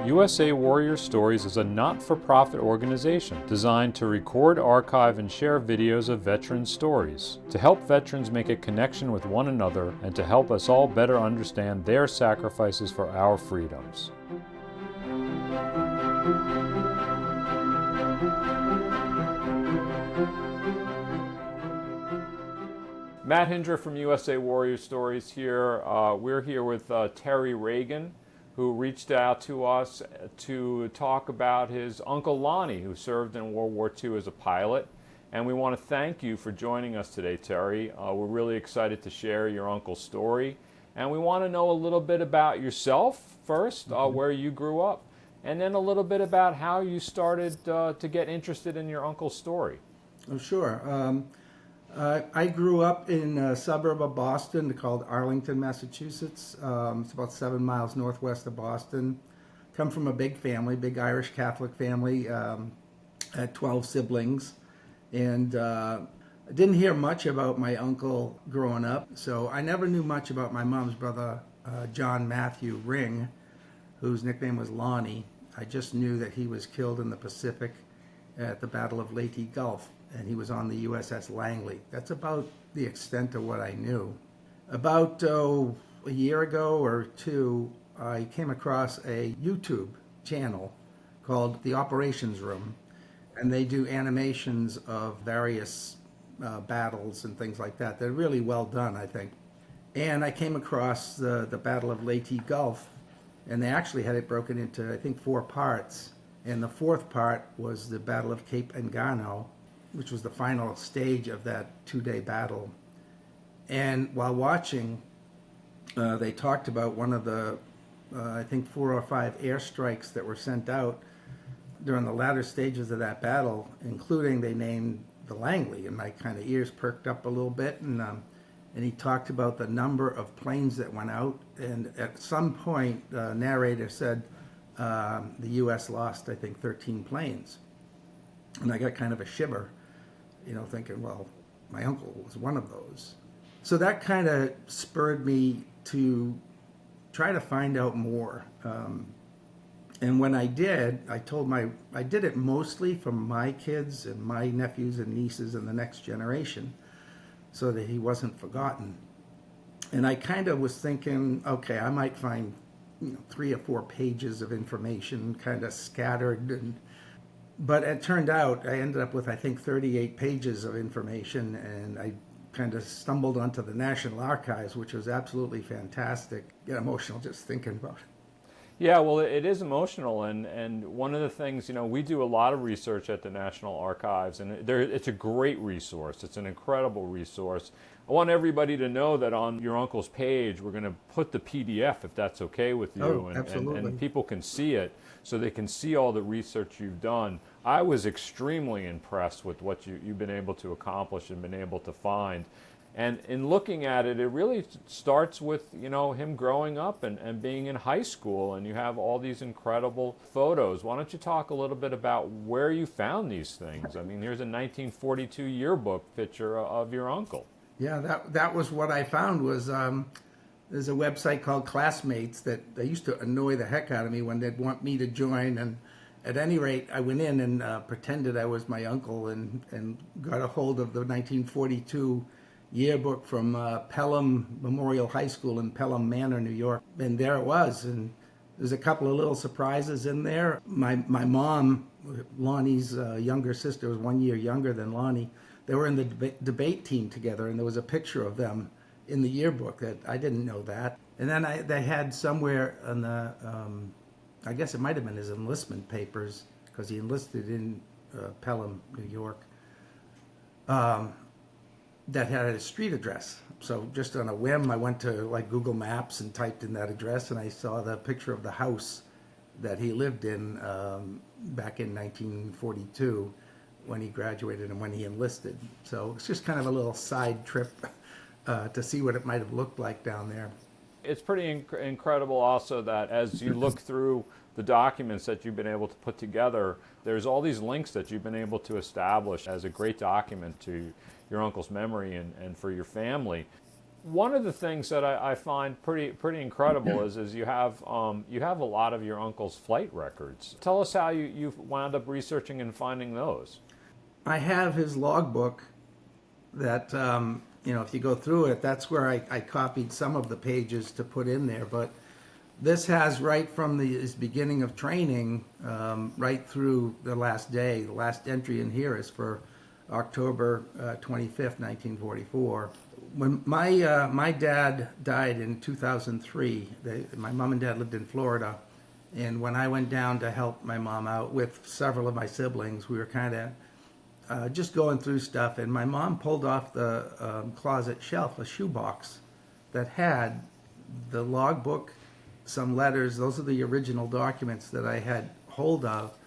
USA Warrior Stories is a not-for-profit organization designed to record, archive, and share videos of veteran stories, to help veterans make a connection with one another and to help us all better understand their sacrifices for our freedoms. Matt Hindra from USA Warrior Stories here. We're here with Terry Reagan, who reached out to us to talk about his Uncle Lonnie, who served in World War II as a pilot. And we want to thank you for joining us today, Terry. We're really excited to share your uncle's story. And we want to know a little bit about yourself first, where you grew up, and then a little bit about how you started to get interested in your uncle's story. Oh, sure. I grew up in a suburb of Boston called Arlington, Massachusetts. It's about 7 miles northwest of Boston. Come from a big family, big Irish Catholic family. Had 12 siblings. And I didn't hear much about my uncle growing up. So I never knew much about my mom's brother, John Matthew Ring, whose nickname was Lonnie. I just knew that he was killed in the Pacific at the Battle of Leyte Gulf, and he was on the USS Langley. That's about the extent of what I knew. About a year ago or two, I came across a YouTube channel called The Operations Room, and they do animations of various battles and things like that. They're really well done, I think. And I came across the Battle of Leyte Gulf, and they actually had it broken into, I think, 4 parts. And the 4th part was the Battle of Cape Engano, which was the final stage of that 2-day battle. And while watching, they talked about one of the, I think, 4 or 5 airstrikes that were sent out during the latter stages of that battle, including they named the Langley, and my kind of ears perked up a little bit. And he talked about the number of planes that went out. And at some point, the narrator said, the U.S. lost, I think, 13 planes. And I got kind of a shiver, thinking, well, my uncle was one of those. So that kind of spurred me to try to find out more. And when I did, I did it mostly for my kids and my nephews and nieces and the next generation, so that he wasn't forgotten. And I kind of was thinking, okay, I might find 3 or 4 pages of information kind of scattered. But it turned out I ended up with, I think, 38 pages of information, and I kind of stumbled onto the National Archives, which was absolutely fantastic. Get emotional just thinking about it. Yeah, well, it is emotional, and one of the things, we do a lot of research at the National Archives, and it's a great resource. It's an incredible resource. I want everybody to know that on your uncle's page, we're going to put the PDF, if that's okay with you, and people can see it, so they can see all the research you've done. I was extremely impressed with what you've been able to accomplish and been able to find. And in looking at it, it really starts with, him growing up and being in high school, and you have all these incredible photos. Why don't you talk a little bit about where you found these things? I mean, here's a 1942 yearbook picture of your uncle. Yeah, that was what I found. Was there's a website called Classmates that they used to annoy the heck out of me when they'd want me to join. And at any rate, I went in and pretended I was my uncle and got a hold of the 1942 yearbook from Pelham Memorial High School in Pelham Manor, New York. And there it was. And there's a couple of little surprises in there. My mom, Lonnie's younger sister, was 1 year younger than Lonnie. They were in the debate team together, and there was a picture of them in the yearbook. That I didn't know that. And then they had somewhere on the, I guess it might have been his enlistment papers, because he enlisted in Pelham, New York, that had a street address. So just on a whim, I went to Google Maps and typed in that address, and I saw the picture of the house that he lived in back in 1942 when he graduated and when he enlisted. So it's just kind of a little side trip to see what it might have looked like down there. It's pretty incredible also that as you look through the documents that you've been able to put together, there's all these links that you've been able to establish as a great document to your uncle's memory and for your family. One of the things that I find pretty incredible is you have a lot of your uncle's flight records. Tell us how you wound up researching and finding those. I have his logbook that, if you go through it, that's where I copied some of the pages to put in there. But this has right from his beginning of training right through the last day. The last entry in here is for October 25th, 1944. When my dad died in 2003, my mom and dad lived in Florida. And when I went down to help my mom out with several of my siblings, we were kind of just going through stuff, and my mom pulled off the closet shelf a shoebox that had the logbook, some letters. Those are the original documents that I had hold of.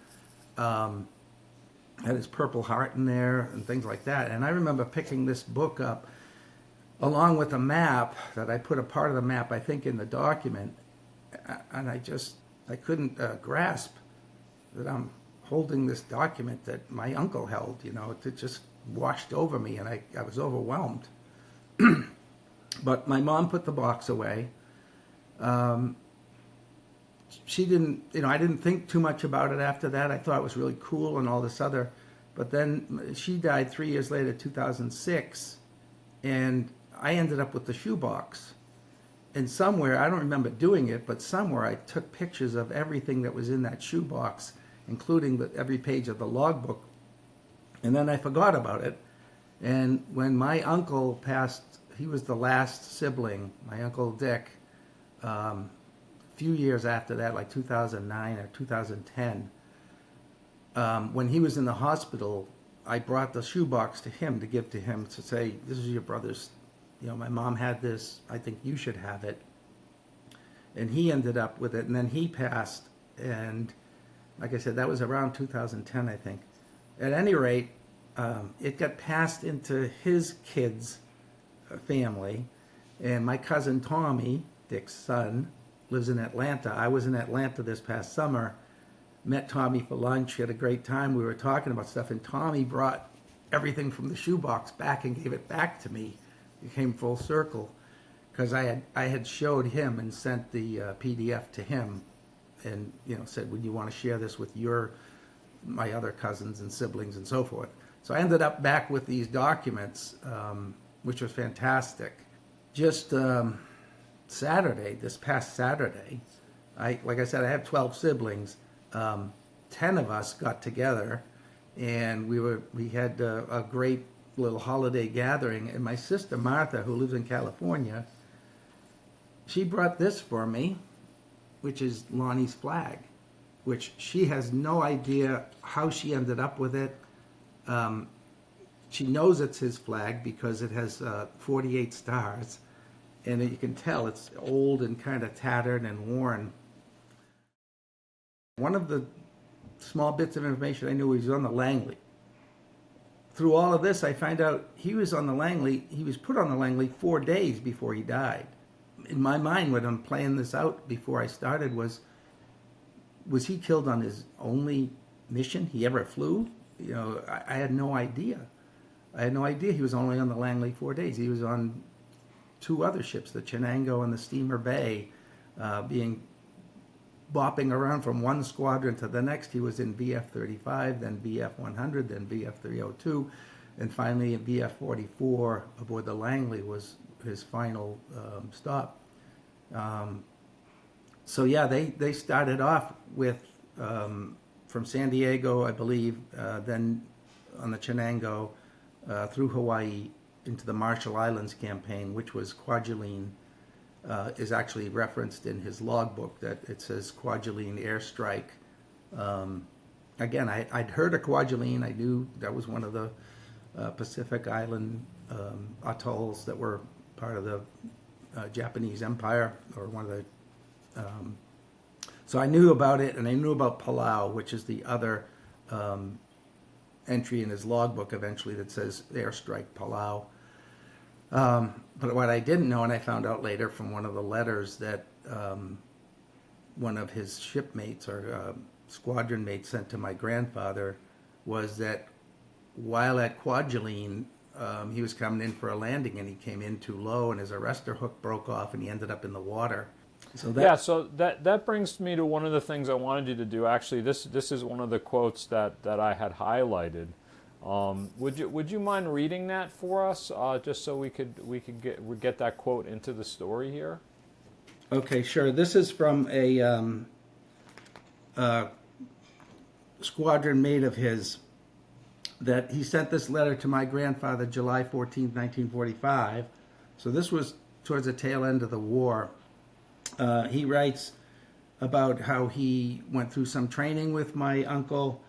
Had his Purple Heart in there and things like that. And I remember picking this book up along with a map that I put a part of the map, I think, in the document. And I couldn't grasp that I'm holding this document that my uncle held. It just washed over me, and I was overwhelmed. But my mom put the box away. She didn't, I didn't think too much about it after that. I thought it was really cool and all this other. But then she died 3 years later, 2006, and I ended up with the shoebox. And somewhere, I don't remember doing it, but somewhere I took pictures of everything that was in that shoebox, including every page of the logbook. And then I forgot about it. And when my uncle passed, he was the last sibling, my Uncle Dick, few years after that, like 2009 or 2010, when he was in the hospital, I brought the shoebox to him to give to him to say, this is your brother's, my mom had this, I think you should have it. And he ended up with it, and then he passed, and like I said, that was around 2010, I think. At any rate, it got passed into his kids' family, and my cousin Tommy, Dick's son, lives in Atlanta. I was in Atlanta this past summer, met Tommy for lunch, had a great time. We were talking about stuff, and Tommy brought everything from the shoebox back and gave it back to me. It came full circle, because I had showed him and sent the PDF to him, and said, would you want to share this with my other cousins and siblings and so forth. So I ended up back with these documents, which was fantastic. Just Saturday, this past Saturday, like I said, I have 12 siblings. 10 of us got together, and we had a great little holiday gathering. And my sister Martha, who lives in California, she brought this for me, which is Lonnie's flag, which she has no idea how she ended up with it. She knows it's his flag because it has 48 stars. And you can tell it's old and kind of tattered and worn. One of the small bits of information I knew, he was on the Langley. Through all of this, I find out he was on the Langley. He was put on the Langley 4 days before he died. In my mind, when I'm playing this out before I started, was he killed on his only mission he ever flew? I had no idea. I had no idea he was only on the Langley 4 days. He was on 2 other ships, the Chenango and the Steamer Bay, bopping around from one squadron to the next. He was in VF-35, then VF-100, then VF-302, and finally in VF-44 aboard the Langley was his final stop. So yeah, they started off with from San Diego, I believe, then on the Chenango through Hawaii into the Marshall Islands campaign, which was Kwajalein, is actually referenced in his logbook, that it says Kwajalein airstrike. Again, I'd heard of Kwajalein. I knew that was one of the Pacific Island atolls that were part of the Japanese Empire, or one of the... so I knew about it, and I knew about Palau, which is the other entry in his logbook eventually that says airstrike Palau. But what I didn't know, and I found out later from one of the letters that one of his shipmates or squadron mates sent to my grandfather, was that while at Kwajalein, He was coming in for a landing, and he came in too low, and his arrestor hook broke off, and he ended up in the water. So that brings me to one of the things I wanted you to do. Actually, this is one of the quotes that I had highlighted. Would you mind reading that for us, just so we could get that quote into the story here? Okay, sure. This is from a squadron mate of his, that he sent this letter to my grandfather July 14th, 1945. So this was towards the tail end of the war. He writes about how he went through some training with my uncle.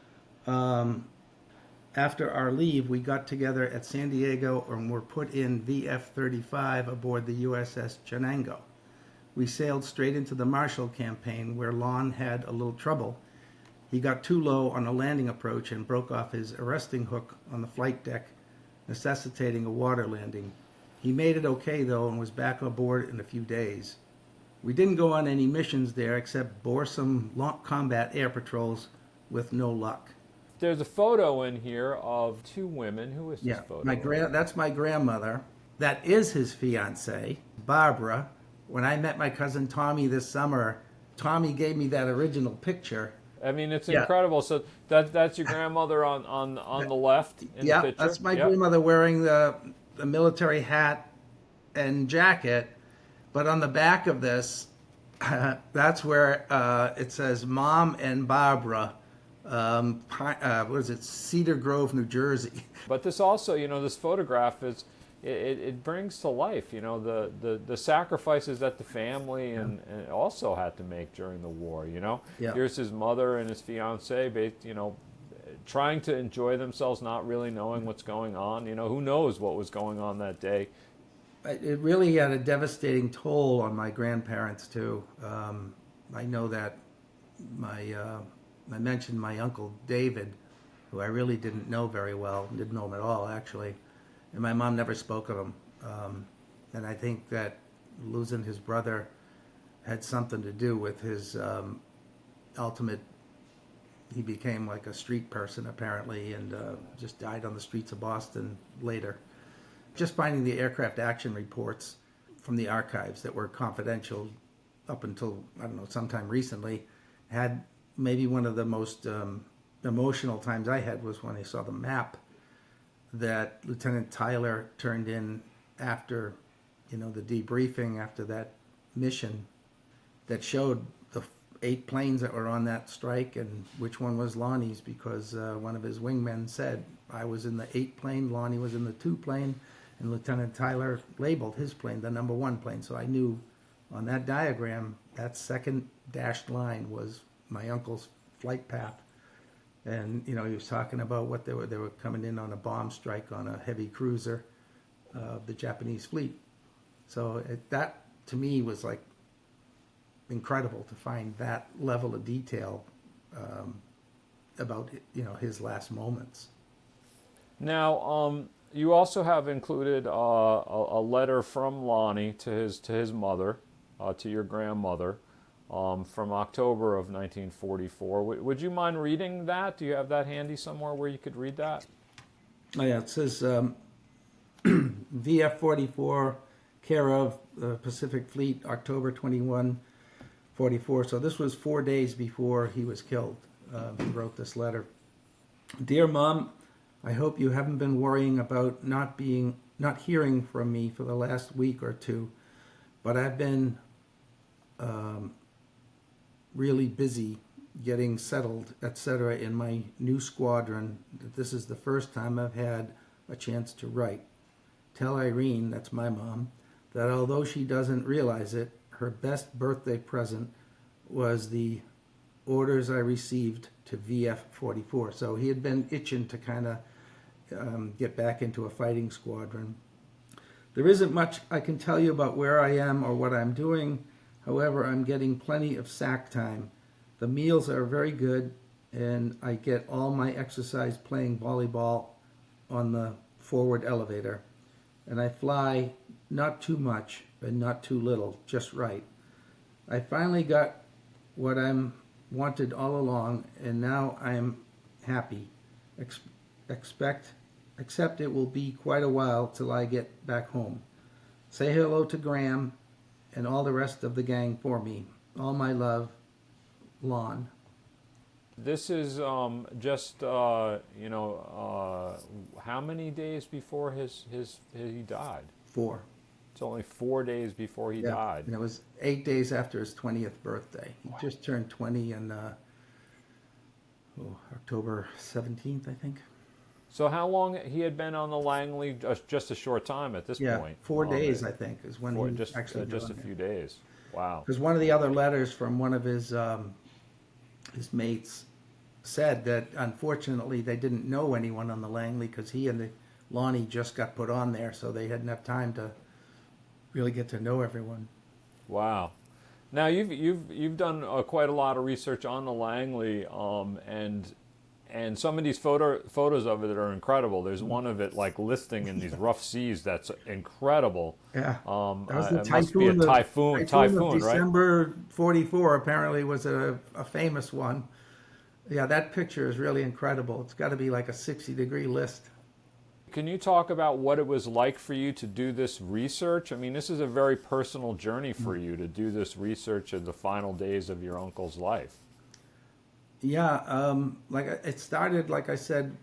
After our leave, we got together at San Diego and were put in VF-35 aboard the USS Chenango. We sailed straight into the Marshall Campaign, where Lon had a little trouble. He got too low on a landing approach and broke off his arresting hook on the flight deck, necessitating a water landing. He made it okay, though, and was back aboard in a few days. We didn't go on any missions there except bore some combat air patrols with no luck. There's a photo in here of two women. Who is this photo? That's my grandmother. That is his fiancée, Barbara. When I met my cousin Tommy this summer, Tommy gave me that original picture. I mean, it's incredible. So that's your grandmother on the left in the picture? That's my grandmother wearing the military hat and jacket. But on the back of this, that's where it says Mom and Barbara, what is it, Cedar Grove, New Jersey. But this also, this photograph it brings to life, the sacrifices that the family and also had to make during the war, Yeah. Here's his mother and his fiancé, trying to enjoy themselves, not really knowing what's going on. Who knows what was going on that day. It really had a devastating toll on my grandparents, too. I know that I mentioned my uncle David, who I really didn't know very well, didn't know him at all, actually. And my mom never spoke of him. And I think that losing his brother had something to do with his ultimate, he became like a street person, apparently, and just died on the streets of Boston later. Just finding the aircraft action reports from the archives that were confidential up until, I don't know, sometime recently, had maybe one of the most emotional times I had was when I saw the map that Lieutenant Tyler turned in after, the debriefing after that mission, that showed the 8 planes that were on that strike and which one was Lonnie's, because one of his wingmen said, I was in the 8 plane, Lonnie was in the 2 plane, and Lieutenant Tyler labeled his plane the number 1 plane. So I knew on that diagram, that second dashed line was my uncle's flight path. And, he was talking about what they were coming in on a bomb strike on a heavy cruiser of the Japanese fleet. So that, to me, was like incredible to find that level of detail about, his last moments. Now, you also have included a letter from Lonnie to his mother, to your grandmother, from October of 1944. Would you mind reading that? Do you have that handy somewhere where you could read that? Oh, yeah, it says VF-44, care of Pacific Fleet, October 21, 44. So this was 4 days before he was killed. He wrote this letter. Dear Mom, I hope you haven't been worrying about not hearing from me for the last week or two, but I've been really busy getting settled, etc. in my new squadron. This is the first time I've had a chance to write. Tell Irene, that's my mom, that although she doesn't realize it, her best birthday present was the orders I received to VF-44. So he had been itching to kind of get back into a fighting squadron. There isn't much I can tell you about where I am or what I'm doing. However, I'm getting plenty of sack time. The meals are very good, and I get all my exercise playing volleyball on the forward elevator. And I fly not too much and not too little, just right. I finally got what I'm wanted all along, and now I'm happy. Expect except it will be quite a while till I get back home. Say hello to Graham and all the rest of the gang for me. All my love, Lon. This is just how many days before he died? 4. It's only 4 days before he died. And it was 8 days after his 20th birthday. He just turned 20 in October 17th, I think. So how long he had been on the Langley? Just a short time at this point. 4 days, I think, is when he just actually just a few days. Wow. Because one of the other letters from one of his mates said that unfortunately they didn't know anyone on the Langley because he and the Lonnie just got put on there, so they hadn't have time to really get to know everyone. Wow. Now you've done quite a lot of research on the Langley, and some of these photos of it are incredible. There's one of it like listing in these rough seas that's incredible. Yeah. That was the it must be a typhoon, of right? December 44 apparently was a famous one. Yeah, that picture is really incredible. It's got to be like a 60-degree list. Can you talk about what it was like for you to do this research? I mean, this is a very personal journey for you to do this research in the final days of your uncle's life. Yeah, like it started, like I said,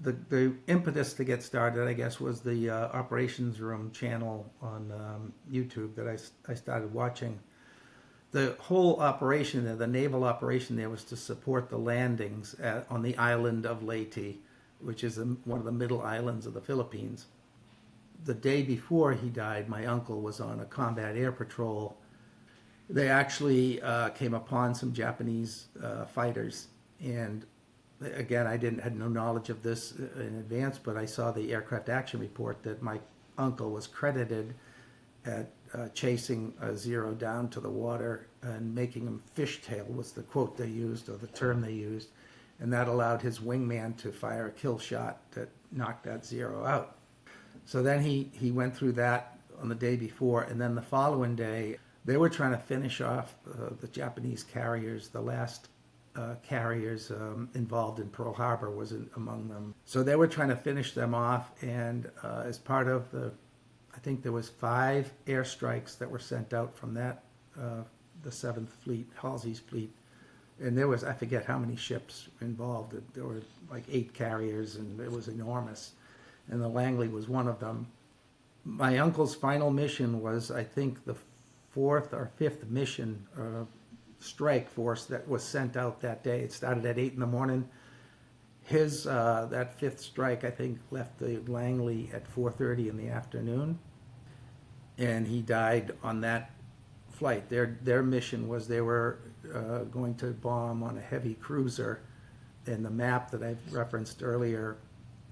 the impetus to get started, I guess, was the Operations Room channel on YouTube that I started watching. The whole operation there, the naval operation there, was to support the landings on the island of Leyte, which is one of the middle islands of the Philippines. The day before he died, my uncle was on a combat air patrol. They actually came upon some Japanese fighters, and again, I had no knowledge of this in advance, but I saw the aircraft action report that my uncle was credited at chasing a Zero down to the water and making him fishtail was the quote they used, or the term they used, and that allowed his wingman to fire a kill shot that knocked that Zero out. So then he went through that on the day before, and then the following day they were trying to finish off the Japanese carriers. The last carriers involved in Pearl Harbor was among them. So they were trying to finish them off, and as part of I think there was 5 airstrikes that were sent out from that, the 7th Fleet, Halsey's fleet. And there was, I forget how many ships involved. There were like 8 carriers, and it was enormous. And the Langley was one of them. My uncle's final mission was, I think, the 4th or 5th mission strike force that was sent out that day. It started at 8 in the morning. His that 5th strike, I think, left the Langley at 4:30 in the afternoon, and he died on that flight. Their mission was they were going to bomb on a heavy cruiser, and the map that I referenced earlier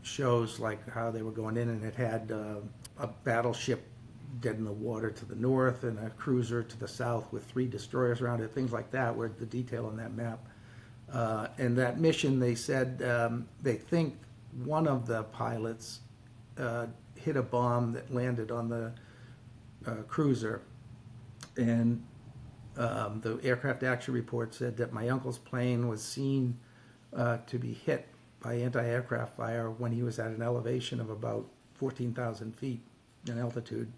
shows like how they were going in, and it had a battleship dead in the water to the north and a cruiser to the south with 3 destroyers around it, things like that were the detail on that map. And that mission, they said they think one of the pilots hit a bomb that landed on the cruiser, and the aircraft action report said that my uncle's plane was seen to be hit by anti-aircraft fire when he was at an elevation of about 14,000 feet in altitude.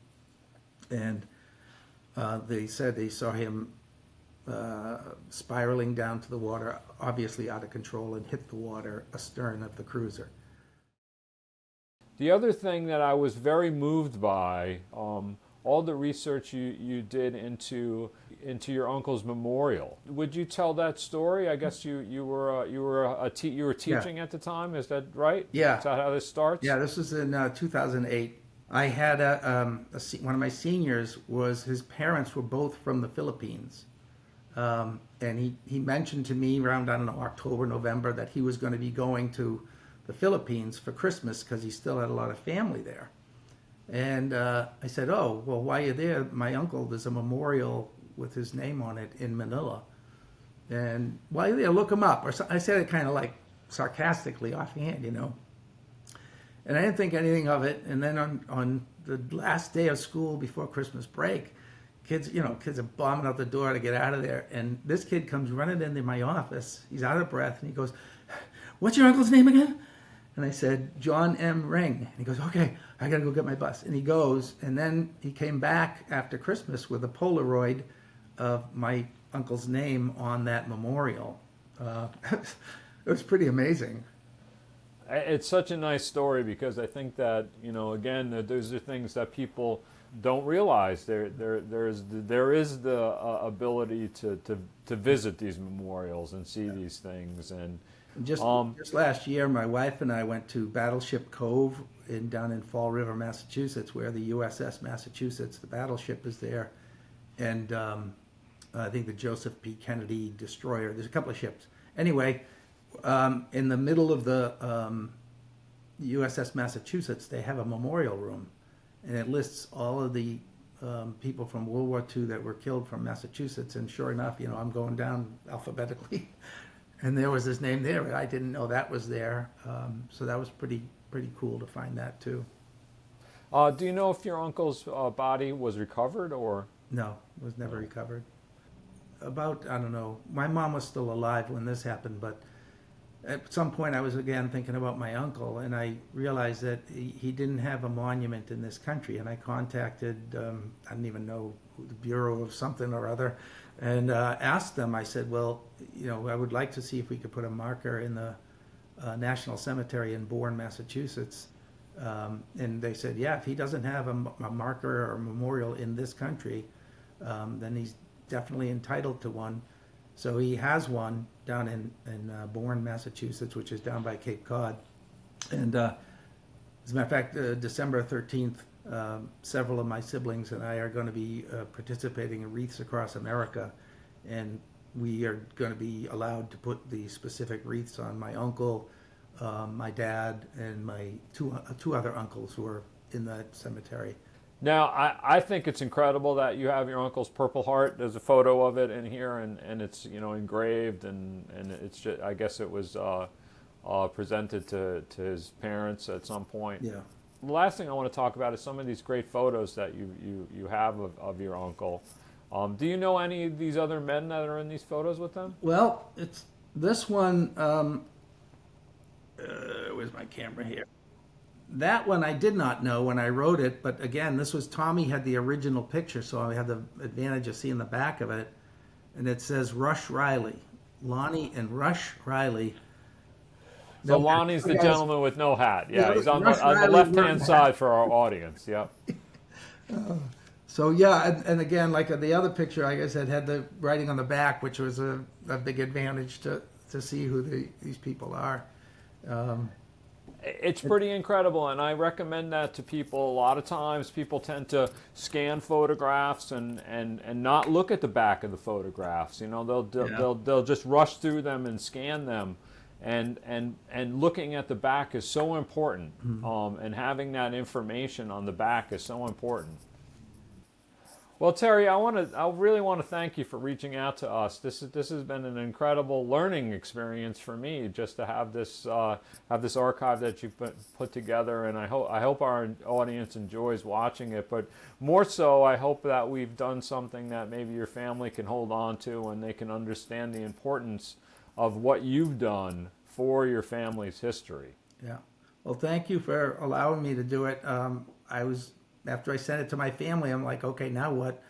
And they said they saw him spiraling down to the water, obviously out of control, and hit the water astern of the cruiser. The other thing that I was very moved by, all the research you did into your uncle's memorial. Would you tell that story? I guess you were teaching at the time. Is that right? Yeah. Is that how this starts? Yeah, this was in 2008. I had one of my seniors was, his parents were both from the Philippines. And he mentioned to me around, I don't know, October, November, that he was going to be going to the Philippines for Christmas because he still had a lot of family there. And I said, oh, well, while you're there, my uncle, there's a memorial with his name on it in Manila. And while you're there, look him up. Or so, I said it kind of like sarcastically offhand, you know. And I didn't think anything of it. And then on the last day of school before Christmas break, kids are bombing out the door to get out of there. And this kid comes running into my office. He's out of breath, and he goes, "What's your uncle's name again?" And I said, John M. Ring. And he goes, okay, I got to go get my bus. And he goes, and then he came back after Christmas with a Polaroid of my uncle's name on that memorial. It was pretty amazing. It's such a nice story because I think that, you know, again, those are things that people don't realize. There is the ability to visit these memorials and see these things. And Just last year, my wife and I went to Battleship Cove down in Fall River, Massachusetts, where the USS Massachusetts, the battleship, is there, and I think the Joseph P. Kennedy destroyer. There's a couple of ships. Anyway, in the middle of the USS Massachusetts, they have a memorial room, and it lists all of the people from World War II that were killed from Massachusetts. And sure enough, you know, I'm going down alphabetically. And there was his name there, but I didn't know that was there. So that was pretty cool to find that too. Do you know if your uncle's body was recovered or? No, it was never recovered. About, I don't know, my mom was still alive when this happened, but at some point I was again thinking about my uncle, and I realized that he didn't have a monument in this country. And I contacted, I don't even know, the Bureau of something or other, and asked them. I said, well, you know, I would like to see if we could put a marker in the National Cemetery in Bourne, Massachusetts. And they said, yeah, if he doesn't have a marker or memorial in this country, then he's definitely entitled to one. So he has one down in Bourne, Massachusetts, which is down by Cape Cod. And as a matter of fact, December 13th, several of my siblings and I are going to be participating in Wreaths Across America. And we are going to be allowed to put the specific wreaths on my uncle, my dad, and my two other uncles who are in that cemetery. Now, I think it's incredible that you have your uncle's Purple Heart. There's a photo of it in here, and it's, you know, engraved, and it's just, I guess it was presented to his parents at some point. Yeah. The last thing I want to talk about is some of these great photos that you have of your uncle. Do you know any of these other men that are in these photos with them? Well, it's this one. Where's my camera here? That one I did not know when I wrote it, but again, this was Tommy had the original picture, so I had the advantage of seeing the back of it, and it says Rush Riley, Lonnie and Rush Riley. So Lonnie's the gentleman with no hat. Yeah, he's on the left-hand side for our audience. Yep. So yeah, and again, like the other picture, like I said, had the writing on the back, which was a big advantage to see who these people are. It's pretty incredible, and I recommend that to people. A lot of times people tend to scan photographs and not look at the back of the photographs. You know, they'll just rush through them and scan them, and looking at the back is so important. And having that information on the back is so important. Well, Terry, I really want to thank you for reaching out to us. This has been an incredible learning experience for me, just to have this archive that you've put together, and I hope our audience enjoys watching it. But more so, I hope that we've done something that maybe your family can hold on to, and they can understand the importance of what you've done for your family's history. Yeah. Well, thank you for allowing me to do it. After I sent it to my family, I'm like, okay, now what?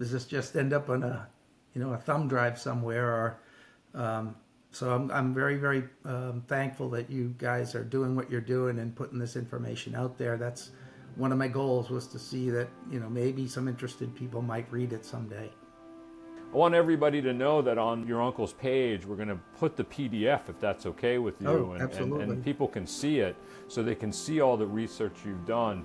Does this just end up on a thumb drive somewhere? Or so I'm very, very thankful that you guys are doing what you're doing and putting this information out there. That's one of my goals, was to see that, you know, maybe some interested people might read it someday. I want everybody to know that on your uncle's page, we're going to put the PDF, if that's okay with you. Absolutely. And people can see it, so they can see all the research you've done.